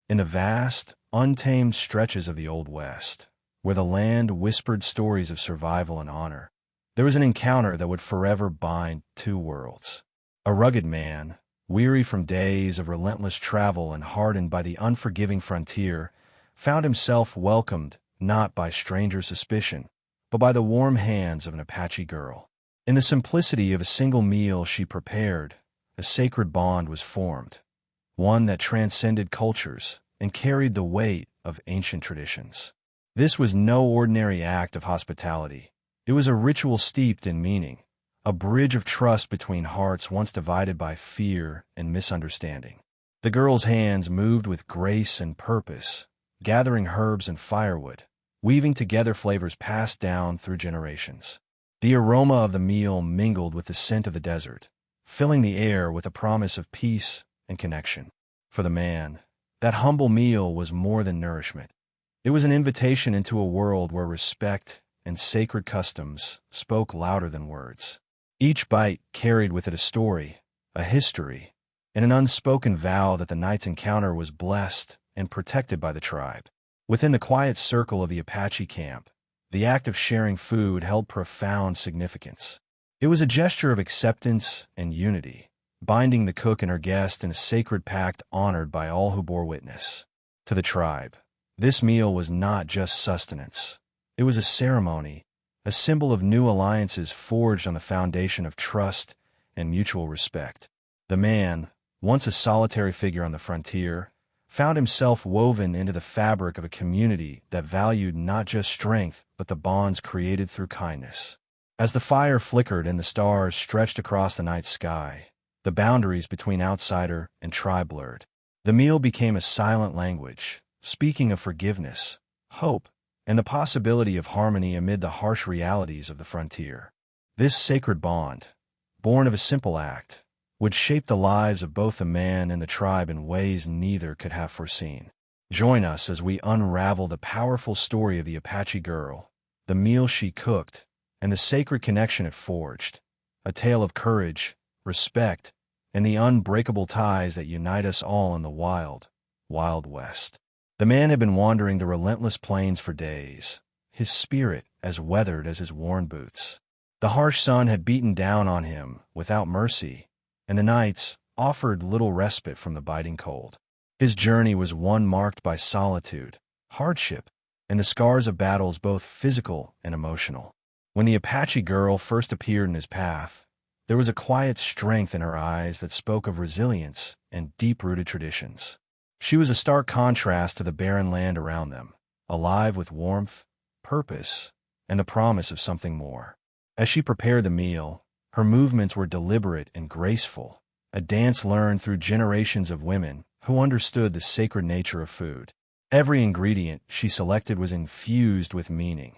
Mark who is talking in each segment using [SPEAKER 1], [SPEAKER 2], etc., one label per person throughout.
[SPEAKER 1] In the vast, untamed stretches of the Old West, where the land whispered stories of survival and honor, there was an encounter that would forever bind two worlds. A rugged man, weary from days of relentless travel and hardened by the unforgiving frontier, found himself welcomed not by stranger suspicion, but by the warm hands of an Apache girl. In the simplicity of a single meal she prepared, a sacred bond was formed, one that transcended cultures and carried the weight of ancient traditions. This was no ordinary act of hospitality. It was a ritual steeped in meaning, a bridge of trust between hearts once divided by fear and misunderstanding. The girl's hands moved with grace and purpose, gathering herbs and firewood, weaving together flavors passed down through generations. The aroma of the meal mingled with the scent of the desert, filling the air with a promise of peace and connection. For the man, that humble meal was more than nourishment. It was an invitation into a world where respect and sacred customs spoke louder than words. Each bite carried with it a story, a history, and an unspoken vow that the night's encounter was blessed and protected by the tribe. Within the quiet circle of the Apache camp, the act of sharing food held profound significance. It was a gesture of acceptance and unity, binding the cook and her guest in a sacred pact honored by all who bore witness. To the tribe, this meal was not just sustenance. It was a ceremony, a symbol of new alliances forged on the foundation of trust and mutual respect. The man, once a solitary figure on the frontier, found himself woven into the fabric of a community that valued not just strength but the bonds created through kindness. As the fire flickered and the stars stretched across the night sky, the boundaries between outsider and tribe blurred. The meal became a silent language, speaking of forgiveness, hope, and the possibility of harmony amid the harsh realities of the frontier. This sacred bond, born of a simple act, would shape the lives of both the man and the tribe in ways neither could have foreseen. Join us as we unravel the powerful story of the Apache girl, the meal she cooked, and the sacred connection it forged, a tale of courage, respect, and the unbreakable ties that unite us all in the wild, wild West. The man had been wandering the relentless plains for days, his spirit as weathered as his worn boots. The harsh sun had beaten down on him without mercy, and the nights offered little respite from the biting cold. His journey was one marked by solitude, hardship, and the scars of battles both physical and emotional. When the Apache girl first appeared in his path, there was a quiet strength in her eyes that spoke of resilience and deep-rooted traditions. She was a stark contrast to the barren land around them, alive with warmth, purpose, and the promise of something more. As she prepared the meal, her movements were deliberate and graceful, a dance learned through generations of women who understood the sacred nature of food. Every ingredient she selected was infused with meaning.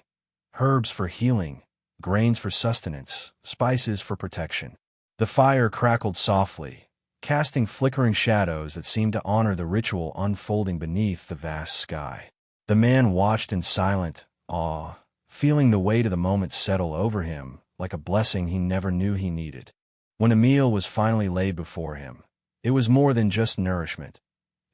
[SPEAKER 1] Herbs for healing, grains for sustenance, spices for protection. The fire crackled softly, casting flickering shadows that seemed to honor the ritual unfolding beneath the vast sky. The man watched in silent awe, feeling the weight of the moment settle over him like a blessing he never knew he needed. When a meal was finally laid before him, it was more than just nourishment.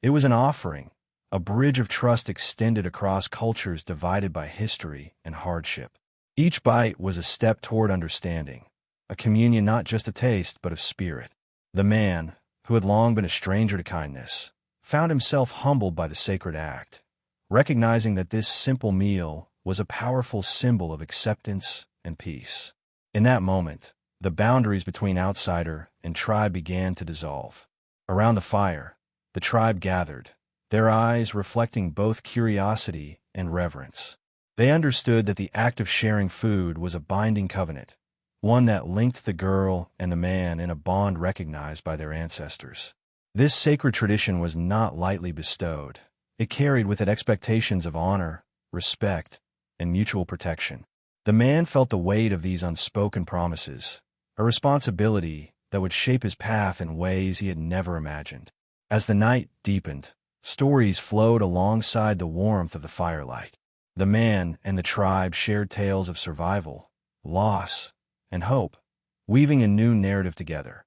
[SPEAKER 1] It was an offering, a bridge of trust extended across cultures divided by history and hardship. Each bite was a step toward understanding, a communion not just of taste but of spirit. The man, who had long been a stranger to kindness, found himself humbled by the sacred act, recognizing that this simple meal was a powerful symbol of acceptance and peace. In that moment, the boundaries between outsider and tribe began to dissolve. Around the fire, the tribe gathered, their eyes reflecting both curiosity and reverence. They understood that the act of sharing food was a binding covenant, one that linked the girl and the man in a bond recognized by their ancestors. This sacred tradition was not lightly bestowed. It carried with it expectations of honor, respect, and mutual protection. The man felt the weight of these unspoken promises, a responsibility that would shape his path in ways he had never imagined. As the night deepened, stories flowed alongside the warmth of the firelight. The man and the tribe shared tales of survival, loss, and hope, weaving a new narrative together,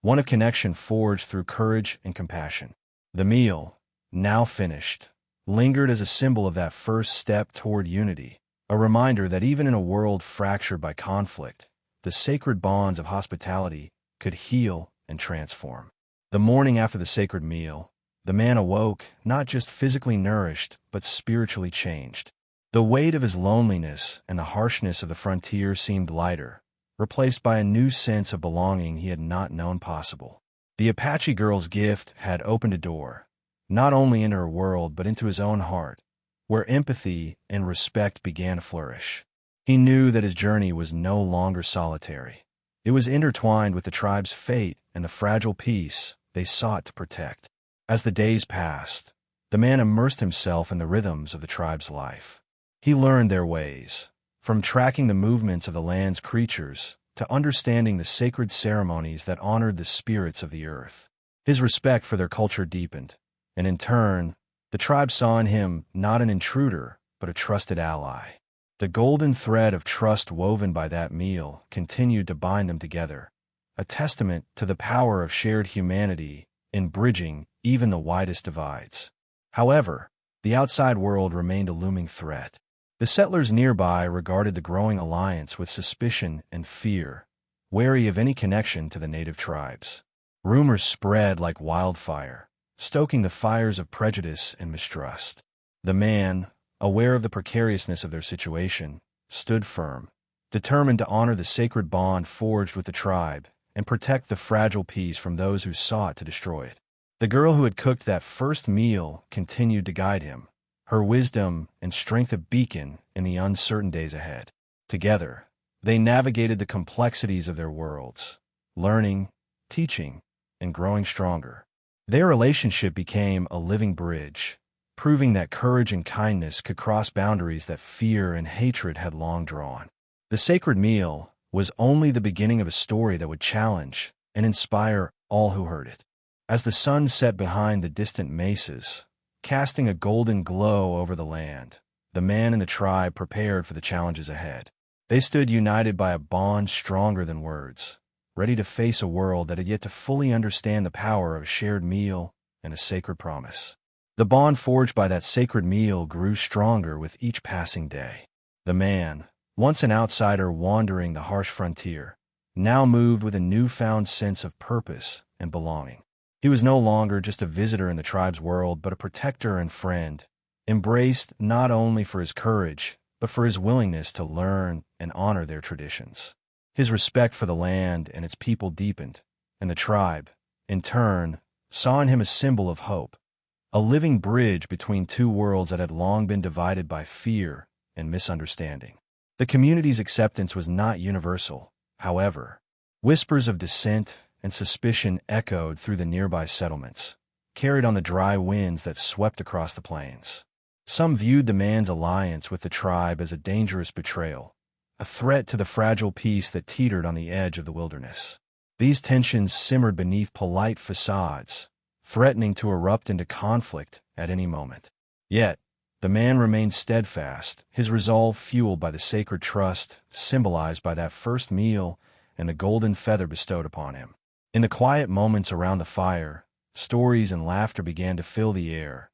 [SPEAKER 1] one of connection forged through courage and compassion. The meal, now finished, lingered as a symbol of that first step toward unity, a reminder that even in a world fractured by conflict, the sacred bonds of hospitality could heal and transform. The morning after the sacred meal, the man awoke not just physically nourished, but spiritually changed. The weight of his loneliness and the harshness of the frontier seemed lighter, replaced by a new sense of belonging he had not known possible. The Apache girl's gift had opened a door, not only into her world but into his own heart, where empathy and respect began to flourish. He knew that his journey was no longer solitary. It was intertwined with the tribe's fate and the fragile peace they sought to protect. As the days passed, the man immersed himself in the rhythms of the tribe's life. He learned their ways, from tracking the movements of the land's creatures to understanding the sacred ceremonies that honored the spirits of the earth. His respect for their culture deepened, and in turn, the tribe saw in him not an intruder, but a trusted ally. The golden thread of trust woven by that meal continued to bind them together, a testament to the power of shared humanity in bridging even the widest divides. However, the outside world remained a looming threat. The settlers nearby regarded the growing alliance with suspicion and fear, wary of any connection to the native tribes. Rumors spread like wildfire, stoking the fires of prejudice and mistrust. The man, aware of the precariousness of their situation, stood firm, determined to honor the sacred bond forged with the tribe and protect the fragile peace from those who sought to destroy it. The girl who had cooked that first meal continued to guide him, her wisdom and strength a beacon in the uncertain days ahead. Together, they navigated the complexities of their worlds, learning, teaching, and growing stronger. Their relationship became a living bridge, proving that courage and kindness could cross boundaries that fear and hatred had long drawn. The sacred meal was only the beginning of a story that would challenge and inspire all who heard it. As the sun set behind the distant mesas, casting a golden glow over the land, the man and the tribe prepared for the challenges ahead. They stood united by a bond stronger than words, ready to face a world that had yet to fully understand the power of a shared meal and a sacred promise. The bond forged by that sacred meal grew stronger with each passing day. The man, once an outsider wandering the harsh frontier, now moved with a newfound sense of purpose and belonging. He was no longer just a visitor in the tribe's world, but a protector and friend, embraced not only for his courage, but for his willingness to learn and honor their traditions. His respect for the land and its people deepened, and the tribe, in turn, saw in him a symbol of hope, a living bridge between two worlds that had long been divided by fear and misunderstanding. The community's acceptance was not universal, however. Whispers of dissent and suspicion echoed through the nearby settlements, carried on the dry winds that swept across the plains. Some viewed the man's alliance with the tribe as a dangerous betrayal, a threat to the fragile peace that teetered on the edge of the wilderness. These tensions simmered beneath polite facades, threatening to erupt into conflict at any moment. Yet, the man remained steadfast, his resolve fueled by the sacred trust symbolized by that first meal and the golden feather bestowed upon him. In the quiet moments around the fire, stories and laughter began to fill the air,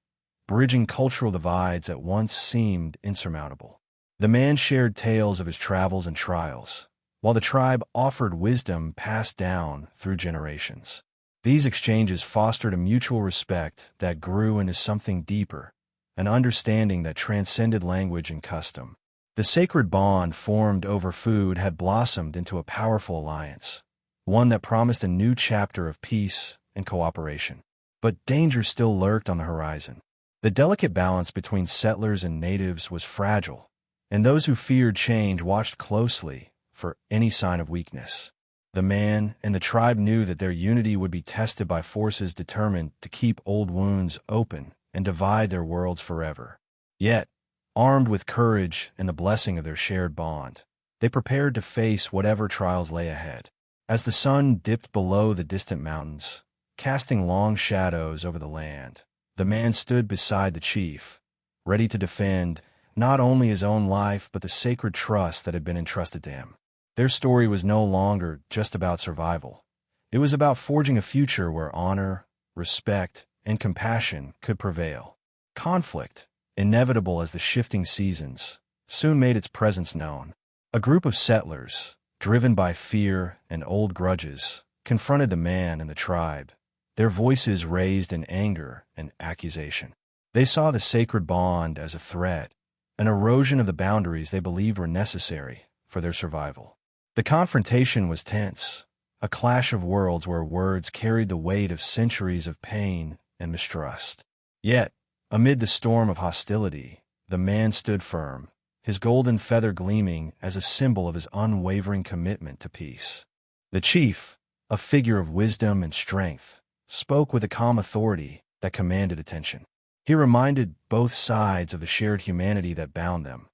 [SPEAKER 1] bridging cultural divides that once seemed insurmountable. The man shared tales of his travels and trials, while the tribe offered wisdom passed down through generations. These exchanges fostered a mutual respect that grew into something deeper, an understanding that transcended language and custom. The sacred bond formed over food had blossomed into a powerful alliance, one that promised a new chapter of peace and cooperation. But danger still lurked on the horizon. The delicate balance between settlers and natives was fragile, and those who feared change watched closely for any sign of weakness. The man and the tribe knew that their unity would be tested by forces determined to keep old wounds open and divide their worlds forever. Yet, armed with courage and the blessing of their shared bond, they prepared to face whatever trials lay ahead. As the sun dipped below the distant mountains, casting long shadows over the land, the man stood beside the chief, ready to defend not only his own life but the sacred trust that had been entrusted to him. Their story was no longer just about survival. It was about forging a future where honor, respect, and compassion could prevail. Conflict, inevitable as the shifting seasons, soon made its presence known. A group of settlers, driven by fear and old grudges, confronted the man and the tribe, their voices raised in anger and accusation. They saw the sacred bond as a threat, an erosion of the boundaries they believed were necessary for their survival. The confrontation was tense, a clash of worlds where words carried the weight of centuries of pain and mistrust. Yet, amid the storm of hostility, the man stood firm, his golden feather gleaming as a symbol of his unwavering commitment to peace. The chief, a figure of wisdom and strength, spoke with a calm authority that commanded attention. He reminded both sides of the shared humanity that bound them,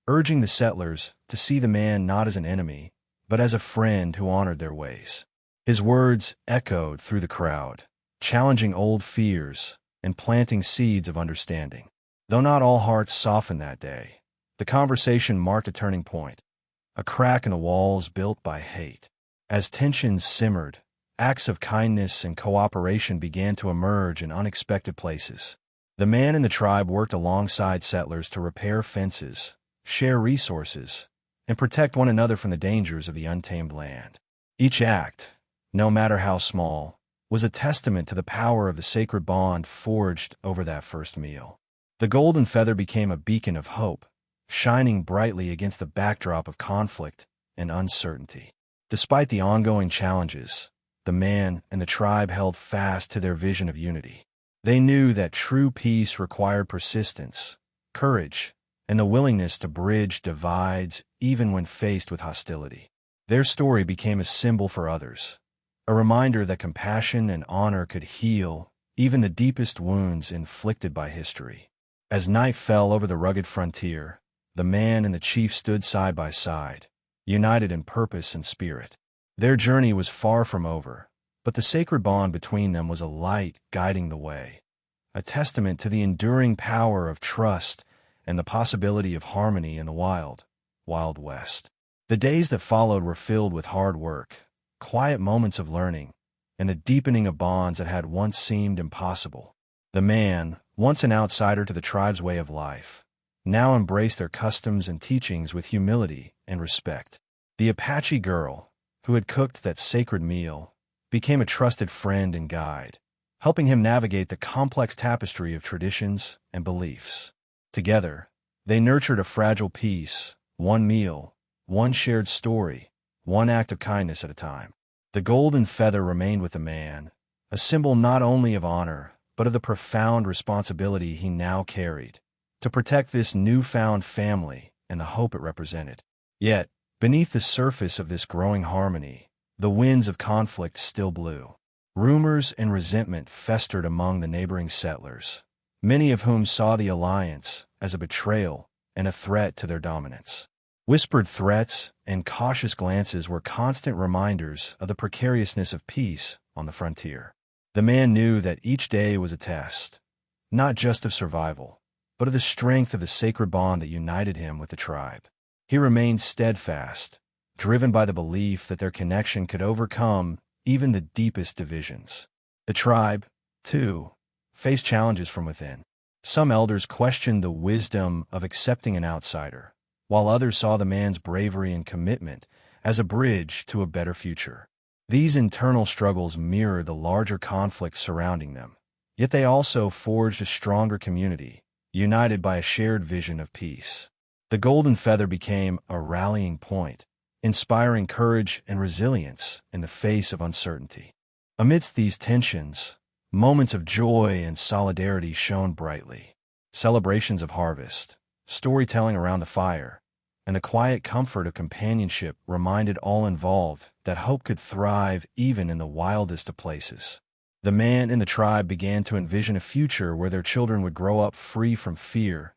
[SPEAKER 1] urging the settlers to see the man not as an enemy, but as a friend who honored their ways. His words echoed through the crowd, challenging old fears and planting seeds of understanding. Though not all hearts softened that day, the conversation marked a turning point, a crack in the walls built by hate. As tensions simmered, acts of kindness and cooperation began to emerge in unexpected places. The man in the tribe worked alongside settlers to repair fences, share resources, and protect one another from the dangers of the untamed land. Each act, no matter how small, was a testament to the power of the sacred bond forged over that first meal. The golden feather became a beacon of hope, shining brightly against the backdrop of conflict and uncertainty. Despite the ongoing challenges, the man and the tribe held fast to their vision of unity. They knew that true peace required persistence, courage, and the willingness to bridge divides even when faced with hostility. Their story became a symbol for others, a reminder that compassion and honor could heal even the deepest wounds inflicted by history. As night fell over the rugged frontier, the man and the chief stood side by side, united in purpose and spirit. Their journey was far from over, but the sacred bond between them was a light guiding the way, a testament to the enduring power of trust and the possibility of harmony in the wild, Wild West. The days that followed were filled with hard work, quiet moments of learning, and the deepening of bonds that had once seemed impossible. The man, once an outsider to the tribe's way of life, now embraced their customs and teachings with humility and respect. The Apache girl, who had cooked that sacred meal, became a trusted friend and guide, helping him navigate the complex tapestry of traditions and beliefs. Together, they nurtured a fragile peace, one meal, one shared story, one act of kindness at a time. The golden feather remained with the man, a symbol not only of honor, but of the profound responsibility he now carried, to protect this newfound family and the hope it represented. Yet, beneath the surface of this growing harmony, the winds of conflict still blew. Rumors and resentment festered among the neighboring settlers, many of whom saw the alliance as a betrayal and a threat to their dominance. Whispered threats and cautious glances were constant reminders of the precariousness of peace on the frontier. The man knew that each day was a test, not just of survival, but of the strength of the sacred bond that united him with the tribe. He remained steadfast, driven by the belief that their connection could overcome even the deepest divisions. The tribe, too, faced challenges from within. Some elders questioned the wisdom of accepting an outsider, while others saw the man's bravery and commitment as a bridge to a better future. These internal struggles mirrored the larger conflicts surrounding them, yet they also forged a stronger community, united by a shared vision of peace. The golden feather became a rallying point, inspiring courage and resilience in the face of uncertainty. Amidst these tensions, moments of joy and solidarity shone brightly. Celebrations of harvest, storytelling around the fire, and the quiet comfort of companionship reminded all involved that hope could thrive even in the wildest of places. The man and the tribe began to envision a future where their children would grow up free from fear,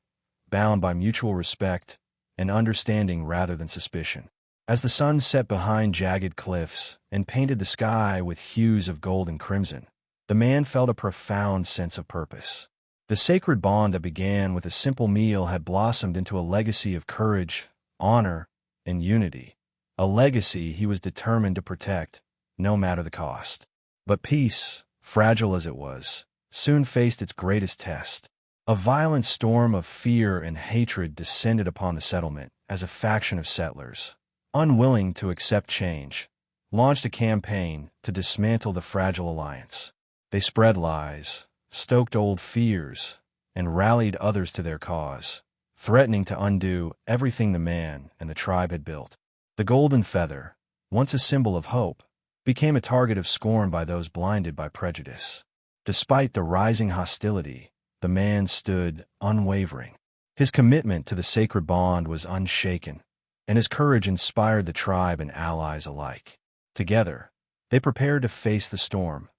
[SPEAKER 1] bound by mutual respect and understanding rather than suspicion. As the sun set behind jagged cliffs and painted the sky with hues of gold and crimson, the man felt a profound sense of purpose. The sacred bond that began with a simple meal had blossomed into a legacy of courage, honor, and unity, a legacy he was determined to protect, no matter the cost. But peace, fragile as it was, soon faced its greatest test. A violent storm of fear and hatred descended upon the settlement as a faction of settlers, unwilling to accept change, launched a campaign to dismantle the fragile alliance. They spread lies, stoked old fears, and rallied others to their cause, threatening to undo everything the man and the tribe had built. The golden feather, once a symbol of hope, became a target of scorn by those blinded by prejudice. Despite the rising hostility, the man stood unwavering. His commitment to the sacred bond was unshaken, and his courage inspired the tribe and allies alike. Together, they prepared to face the storm,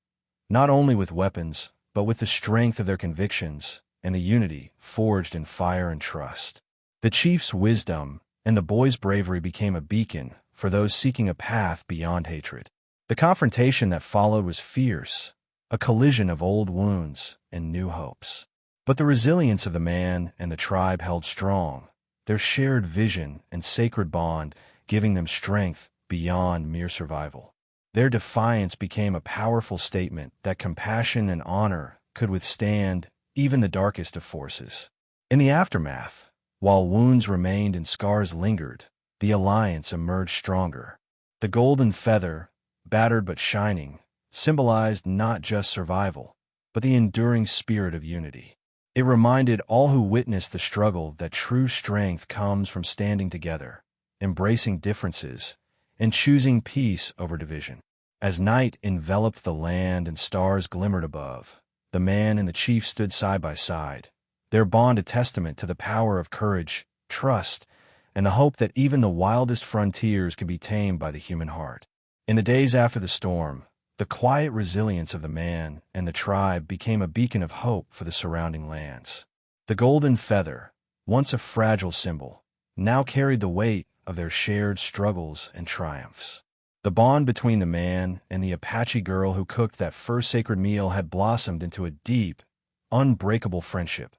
[SPEAKER 1] not only with weapons, but with the strength of their convictions and the unity forged in fire and trust. The chief's wisdom and the boy's bravery became a beacon for those seeking a path beyond hatred. The confrontation that followed was fierce, a collision of old wounds and new hopes. But the resilience of the man and the tribe held strong, their shared vision and sacred bond giving them strength beyond mere survival. Their defiance became a powerful statement that compassion and honor could withstand even the darkest of forces. In the aftermath, while wounds remained and scars lingered, the alliance emerged stronger. The golden feather, battered but shining, symbolized not just survival, but the enduring spirit of unity. It reminded all who witnessed the struggle that true strength comes from standing together, embracing differences, and choosing peace over division. As night enveloped the land and stars glimmered above, the man and the chief stood side by side, their bond a testament to the power of courage, trust, and the hope that even the wildest frontiers can be tamed by the human heart. In the days after the storm, the quiet resilience of the man and the tribe became a beacon of hope for the surrounding lands. The golden feather, once a fragile symbol, now carried the weight of their shared struggles and triumphs. The bond between the man and the Apache girl who cooked that first sacred meal had blossomed into a deep, unbreakable friendship,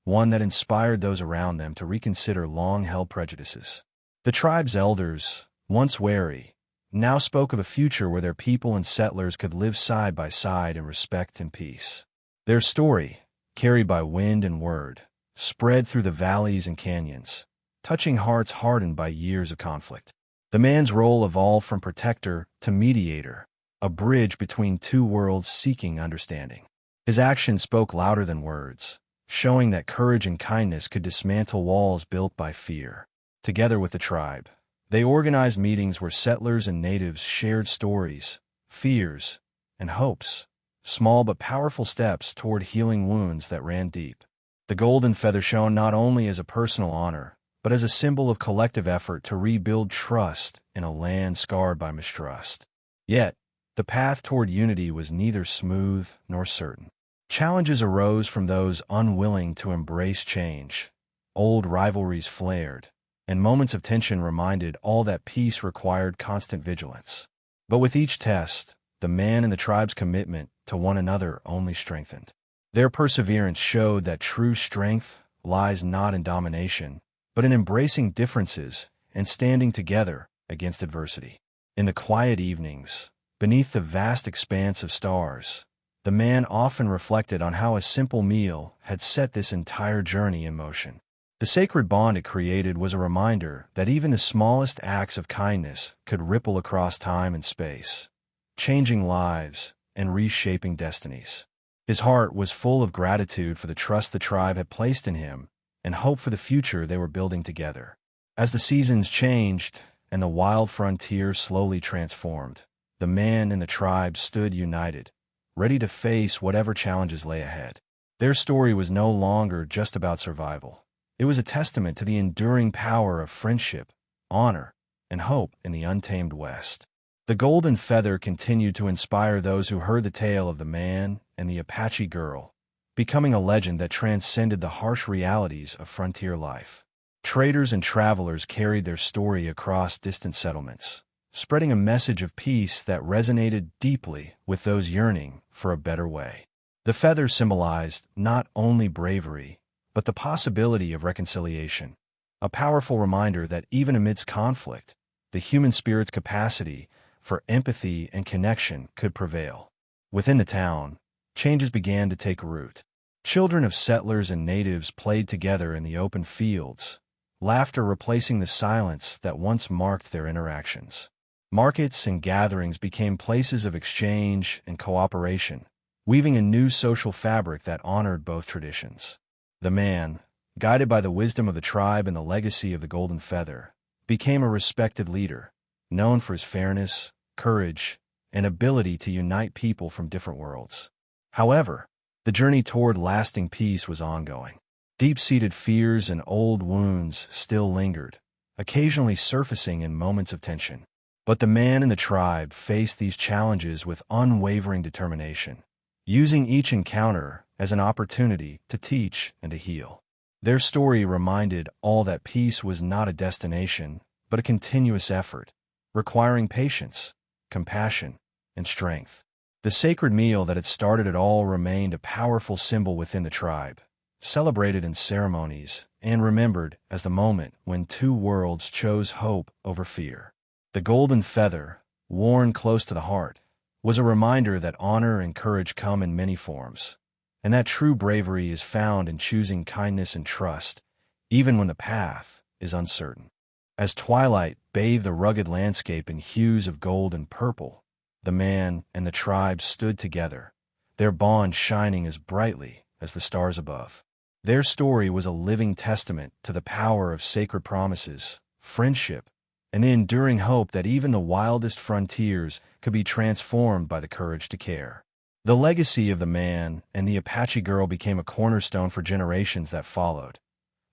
[SPEAKER 1] one that inspired those around them to reconsider long-held prejudices. The tribe's elders, once wary, now spoke of a future where their people and settlers could live side by side in respect and peace. Their story, carried by wind and word, spread through the valleys and canyons, touching hearts hardened by years of conflict. The man's role evolved from protector to mediator, a bridge between two worlds seeking understanding. His actions spoke louder than words, showing that courage and kindness could dismantle walls built by fear. Together with the tribe, they organized meetings where settlers and natives shared stories, fears, and hopes, small but powerful steps toward healing wounds that ran deep. The golden feather shone not only as a personal honor, but as a symbol of collective effort to rebuild trust in a land scarred by mistrust. Yet, the path toward unity was neither smooth nor certain. Challenges arose from those unwilling to embrace change. Old rivalries flared, and moments of tension reminded all that peace required constant vigilance. But with each test, the man and the tribe's commitment to one another only strengthened. Their perseverance showed that true strength lies not in domination, but in embracing differences and standing together against adversity. In the quiet evenings, beneath the vast expanse of stars, the man often reflected on how a simple meal had set this entire journey in motion. The sacred bond it created was a reminder that even the smallest acts of kindness could ripple across time and space, changing lives and reshaping destinies. His heart was full of gratitude for the trust the tribe had placed in him and hope for the future they were building together. As the seasons changed and the wild frontier slowly transformed, the man and the tribe stood united, ready to face whatever challenges lay ahead. Their story was no longer just about survival. It was a testament to the enduring power of friendship, honor, and hope in the untamed West. The golden feather continued to inspire those who heard the tale of the man and the Apache girl, becoming a legend that transcended the harsh realities of frontier life. Traders and travelers carried their story across distant settlements, spreading a message of peace that resonated deeply with those yearning for a better way. The feather symbolized not only bravery, but the possibility of reconciliation, a powerful reminder that even amidst conflict, the human spirit's capacity for empathy and connection could prevail. Within the town, changes began to take root. Children of settlers and natives played together in the open fields, laughter replacing the silence that once marked their interactions. Markets and gatherings became places of exchange and cooperation, weaving a new social fabric that honored both traditions. The man, guided by the wisdom of the tribe and the legacy of the golden feather, became a respected leader, known for his fairness, courage, and ability to unite people from different worlds. However, the journey toward lasting peace was ongoing. Deep-seated fears and old wounds still lingered, occasionally surfacing in moments of tension. But the man and the tribe faced these challenges with unwavering determination, using each encounter as an opportunity to teach and to heal. Their story reminded all that peace was not a destination, but a continuous effort, requiring patience, compassion, and strength. The sacred meal that had started it all remained a powerful symbol within the tribe, celebrated in ceremonies and remembered as the moment when two worlds chose hope over fear. The golden feather, worn close to the heart, was a reminder that honor and courage come in many forms, and that true bravery is found in choosing kindness and trust, even when the path is uncertain. As twilight bathed the rugged landscape in hues of gold and purple, the man and the tribe stood together, their bond shining as brightly as the stars above. Their story was a living testament to the power of sacred promises, friendship, and the enduring hope that even the wildest frontiers could be transformed by the courage to care. The legacy of the man and the Apache girl became a cornerstone for generations that followed,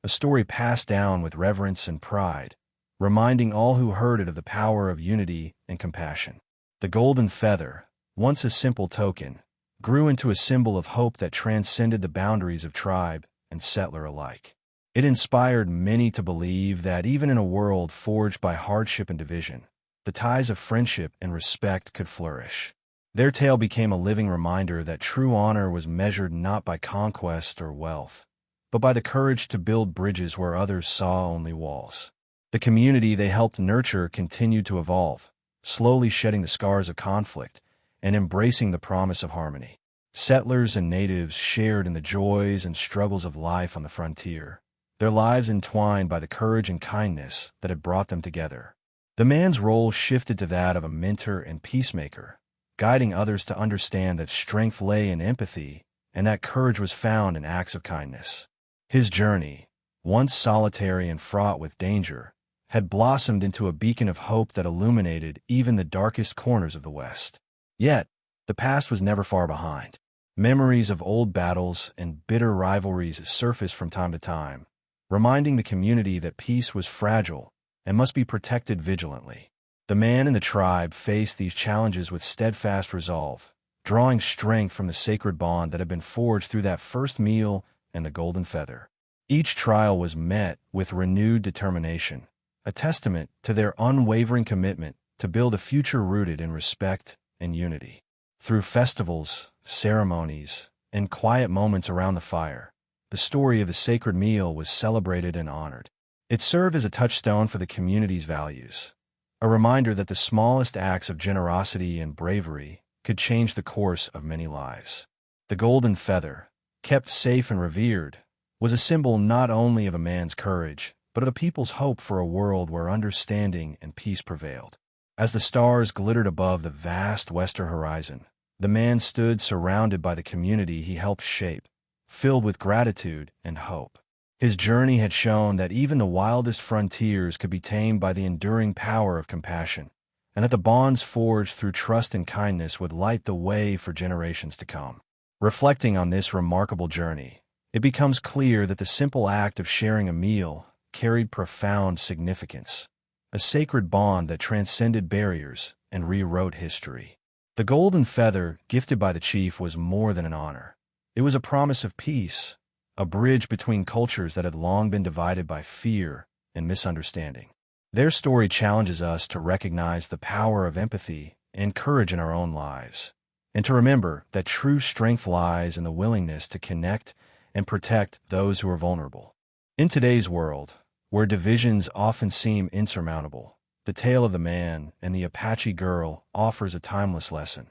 [SPEAKER 1] a story passed down with reverence and pride, reminding all who heard it of the power of unity and compassion. The golden feather, once a simple token, grew into a symbol of hope that transcended the boundaries of tribe and settler alike. It inspired many to believe that even in a world forged by hardship and division, the ties of friendship and respect could flourish. Their tale became a living reminder that true honor was measured not by conquest or wealth, but by the courage to build bridges where others saw only walls. The community they helped nurture continued to evolve, slowly shedding the scars of conflict and embracing the promise of harmony. Settlers and natives shared in the joys and struggles of life on the frontier, their lives entwined by the courage and kindness that had brought them together. The man's role shifted to that of a mentor and peacemaker, guiding others to understand that strength lay in empathy and that courage was found in acts of kindness. His journey, once solitary and fraught with danger, had blossomed into a beacon of hope that illuminated even the darkest corners of the West. Yet, the past was never far behind. Memories of old battles and bitter rivalries surfaced from time to time, reminding the community that peace was fragile and must be protected vigilantly. The man and the tribe faced these challenges with steadfast resolve, drawing strength from the sacred bond that had been forged through that first meal and the golden feather. Each trial was met with renewed determination, a testament to their unwavering commitment to build a future rooted in respect and unity. Through festivals, ceremonies, and quiet moments around the fire, the story of the sacred meal was celebrated and honored. It served as a touchstone for the community's values, a reminder that the smallest acts of generosity and bravery could change the course of many lives. The golden feather, kept safe and revered, was a symbol not only of a man's courage, but of the people's hope for a world where understanding and peace prevailed. As the stars glittered above the vast western horizon, the man stood surrounded by the community he helped shape, filled with gratitude and hope. His journey had shown that even the wildest frontiers could be tamed by the enduring power of compassion, and that the bonds forged through trust and kindness would light the way for generations to come. Reflecting on this remarkable journey, it becomes clear that the simple act of sharing a meal carried profound significance, a sacred bond that transcended barriers and rewrote history. The golden feather gifted by the chief was more than an honor. It was a promise of peace, a bridge between cultures that had long been divided by fear and misunderstanding. Their story challenges us to recognize the power of empathy and courage in our own lives, and to remember that true strength lies in the willingness to connect and protect those who are vulnerable. In today's world, where divisions often seem insurmountable, the tale of the man and the Apache girl offers a timeless lesson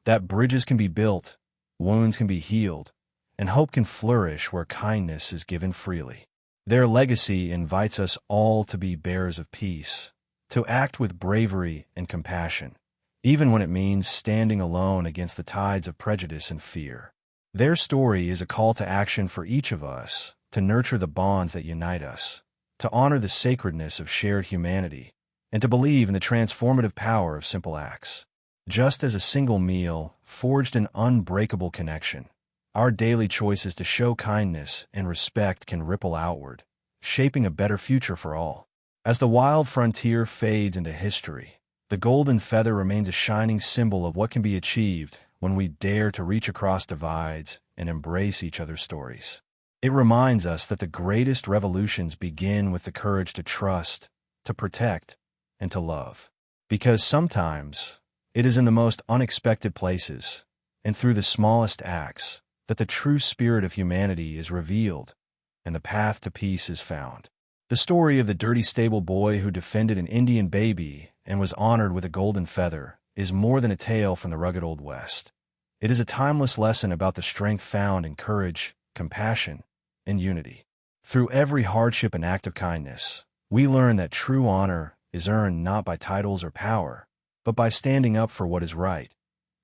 [SPEAKER 1] that bridges can be built wounds can be healed, and hope can flourish where kindness is given freely. Their legacy invites us all to be bearers of peace, to act with bravery and compassion, even when it means standing alone against the tides of prejudice and fear. Their story is a call to action for each of us, to nurture the bonds that unite us, to honor the sacredness of shared humanity, and to believe in the transformative power of simple acts. Just as a single meal forged an unbreakable connection, our daily choices to show kindness and respect can ripple outward, shaping a better future for all. As the wild frontier fades into history, the golden feather remains a shining symbol of what can be achieved when we dare to reach across divides and embrace each other's stories. It reminds us that the greatest revolutions begin with the courage to trust, to protect, and to love. Because sometimes it is in the most unexpected places and through the smallest acts that the true spirit of humanity is revealed and the path to peace is found. The story of the dirty stable boy who defended an Indian baby and was honored with a golden feather is more than a tale from the rugged Old West. It is a timeless lesson about the strength found in courage, compassion, and unity. Through every hardship and act of kindness, we learn that true honor is earned not by titles or power, but by standing up for what is right,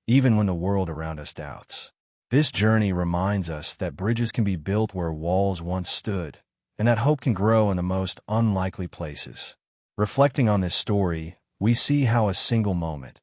[SPEAKER 1] even when the world around us doubts. This journey reminds us that bridges can be built where walls once stood, and that hope can grow in the most unlikely places. Reflecting on this story, we see how a single moment,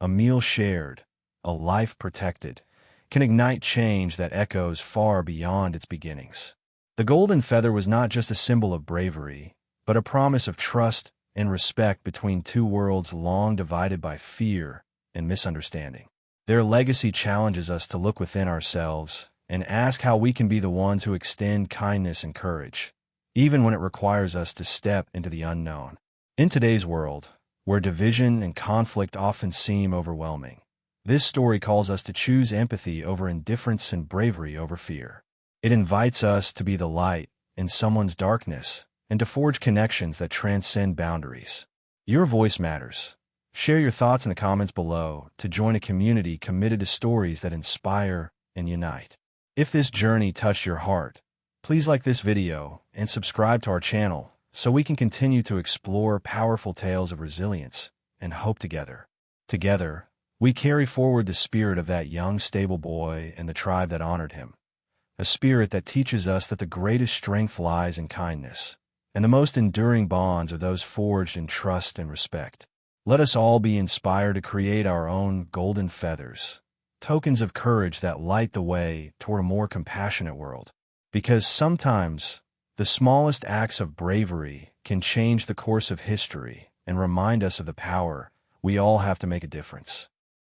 [SPEAKER 1] a meal shared, a life protected, can ignite change that echoes far beyond its beginnings. The golden feather was not just a symbol of bravery, but a promise of trust and respect between two worlds long divided by fear and misunderstanding. Their legacy challenges us to look within ourselves and ask how we can be the ones who extend kindness and courage, even when it requires us to step into the unknown. In today's world, where division and conflict often seem overwhelming, this story calls us to choose empathy over indifference and bravery over fear. It invites us to be the light in someone's darkness and to forge connections that transcend boundaries. Your voice matters. Share your thoughts in the comments below to join a community committed to stories that inspire and unite. If this journey touched your heart, please like this video and subscribe to our channel so we can continue to explore powerful tales of resilience and hope together. Together, we carry forward the spirit of that young stable boy and the tribe that honored him, a spirit that teaches us that the greatest strength lies in kindness, and the most enduring bonds are those forged in trust and respect. Let us all be inspired to create our own golden feathers, tokens of courage that light the way toward a more compassionate world. Because sometimes the smallest acts of bravery can change the course of history and remind us of the power we all have to make a difference.